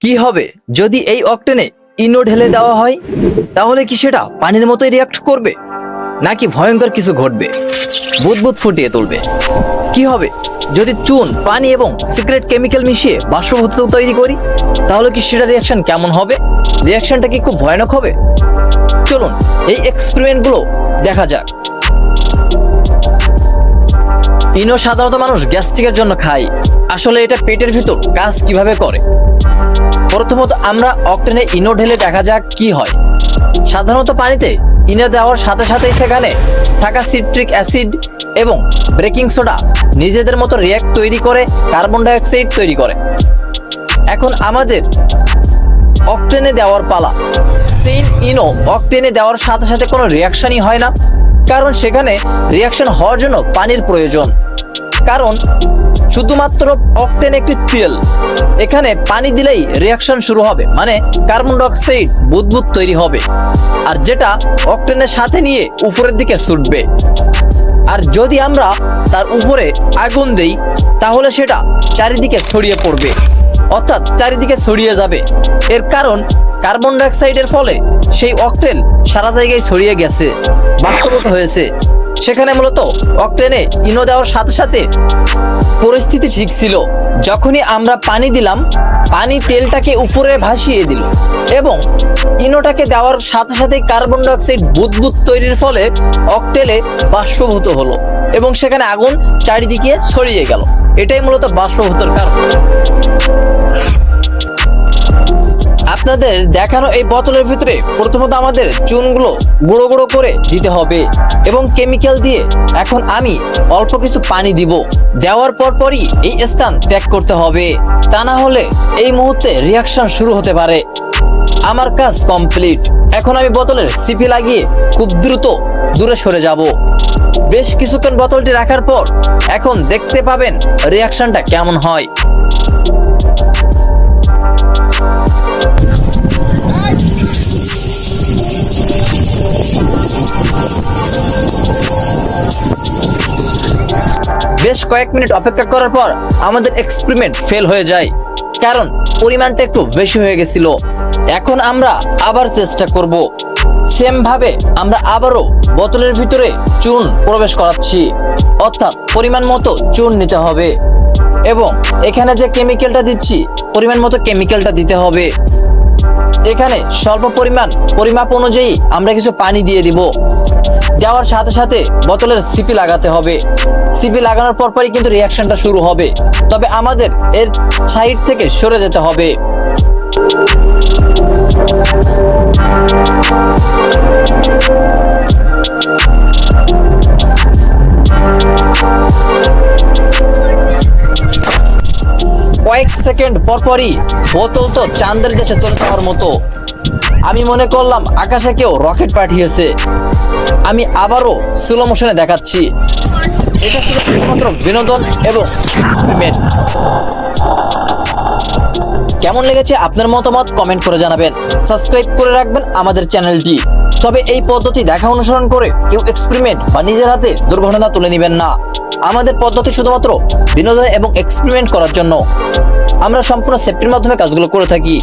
কি হবে যদি এই অকটেনে ইনো ঢেলে দেওয়া হয়? তাহলে কি সেটা পানির মতোই রিয়াক্ট করবে, নাকি ভয়ঙ্কর কিছু ঘটবে, বুদবুদ ফুটিয়ে তুলবে? কি হবে যদি চুন, পানি এবং সিক্রেট কেমিক্যাল মিশিয়ে বাষ্পভূত তৈরি করি? তাহলে কি সেটা রিয়াকশন কেমন হবে? রিয়াকশনটা কি খুব ভয়ানক হবে? চলুন এই এক্সপেরিমেন্টগুলো দেখা যাক। ইনো সাধারণত মানুষ গ্যাস্ট্রিকের জন্য খায়। আসলে এটা পেটের ভিতর কাজ কিভাবে করে? প্রথমত আমরা অকটেনে ইনো ঢেলে দেখা যাক কি হয়। সাধারণত পানিতে ইনো দেওয়ার সাথে সাথেই সেখানে থাকা সিট্রিক অ্যাসিড এবং বেকিং সোডা নিজেদের মতো রিঅ্যাক্ট তৈরি করে কার্বন ডাই অক্সাইড তৈরি করে। এখন আমাদের অকটেনে দেওয়ার পালা। সেম ইনো অকটেনে দেওয়ার সাথে সাথে কোনো রিয়াকশনই হয় না, কারণ সেখানে রিয়াকশন হওয়ার জন্য পানির প্রয়োজন। কারণ শুধুমাত্র অকটেন একটি তেল, এখানে পানি দিলেই রিয়াকশন শুরু হবে, মানে কার্বন ডাই অক্সাইড বুদবুদ তৈরি হবে, আর যেটা অকটেনের সাথে নিয়ে উপরের দিকে ছুটবে। আর যদি আমরা তার উপরে আগুন দেই তাহলে সেটা চারিদিকে ছড়িয়ে পড়বে, অর্থাৎ চারিদিকে ছড়িয়ে যাবে। এর কারণ কার্বন ডাই অক্সাইডের ফলে সেই অকটেন সারা জায়গায় ছড়িয়ে গেছে, বাষ্পীভূত হয়েছে। সেখানে মূলত অকটেনে ইনো দেওয়ার সাথে সাথে পরিস্থিতি ঠিক ছিল। যখনই আমরা পানি দিলাম, পানি তেলটাকে উপরে ভাসিয়ে দিল এবং ইনোটাকে দেওয়ার সাথে সাথে কার্বন ডাই অক্সাইড বুদবুদ তৈরির ফলে অকটেলে বাষ্পীভূত হলো এবং সেখানে আগুন চারিদিকে ছড়িয়ে গেল। এটাই মূলত বাষ্পীভূতর কারণ। আপনাদের দেখানো এই বোতলের ভিতরে প্রথমত আমাদের চুনগুলো গুঁড়ো গুঁড়ো করে দিতে হবে এবং কেমিক্যাল দিয়ে এখন আমি অল্প কিছু পানি দিব। দেওয়ার পরই এই স্থান ত্যাগ করতে হবে, তা না হলে এই মুহূর্তে রিয়াকশন শুরু হতে পারে। আমার কাজ কমপ্লিট। এখন আমি বোতলের সিপি লাগিয়ে খুব দ্রুত দূরে সরে যাব। বেশ কিছুক্ষণ বোতলটি রাখার পর এখন দেখতে পাবেন রিয়াকশনটা কেমন হয়। বেশ কয়েক মিনিট অপেক্ষা করার পর আমাদের এক্সপেরিমেন্ট ফেল হয়ে যায়, কারণ পরিমাণটা একটু বেশি হয়ে গেছিল। এখন আমরা আবার চেষ্টা করব। সেম ভাবে আমরা আবারও বোতলের ভিতরে চুন প্রবেশ করাচ্ছি, অর্থাৎ পরিমাণ মতো চুন নিতে হবে এবং এখানে যে কেমিক্যালটা দিচ্ছি পরিমাণ মতো কেমিক্যালটা দিতে হবে। এখানে স্বল্প পরিমাপ অনুযায়ী আমরা কিছু পানি দিয়ে দিব। দেওয়ার সাথে সাথে বোতলের সিপি লাগাতে হবে। সিপি লাগানোর পরই কিন্তু রিয়াকশনটা শুরু হবে, তবে আমাদের এর সাইড থেকে সরে যেতে হবে। কয়েক সেকেন্ড পরই বোতল তো চাঁদের দেশে চলে যাওয়ার মতো। আমি মনে করলাম আকাশে কেউ রকেট পাঠিয়েছে। আমি আবারও স্লো মোশনে দেখাচ্ছি। এটা ছিল শুধুমাত্র বিনোদন এবং এক্সপেরিমেন্ট। কেমন লেগেছে আপনার মতামত কমেন্ট করে জানাবেন। সাবস্ক্রাইব করে রাখবেন আমাদের চ্যানেলটি। তবে এই পদ্ধতি দেখা অনুসরণ করে কেউ এক্সপেরিমেন্ট বা নিজের হাতে দুর্ঘটনা তুলে নেবেন না। আমাদের পদ্ধতি শুধুমাত্র বিনোদন এবং এক্সপেরিমেন্ট করার জন্য। আমরা সম্পূর্ণ সেফটির মাধ্যমে কাজগুলো করে থাকি।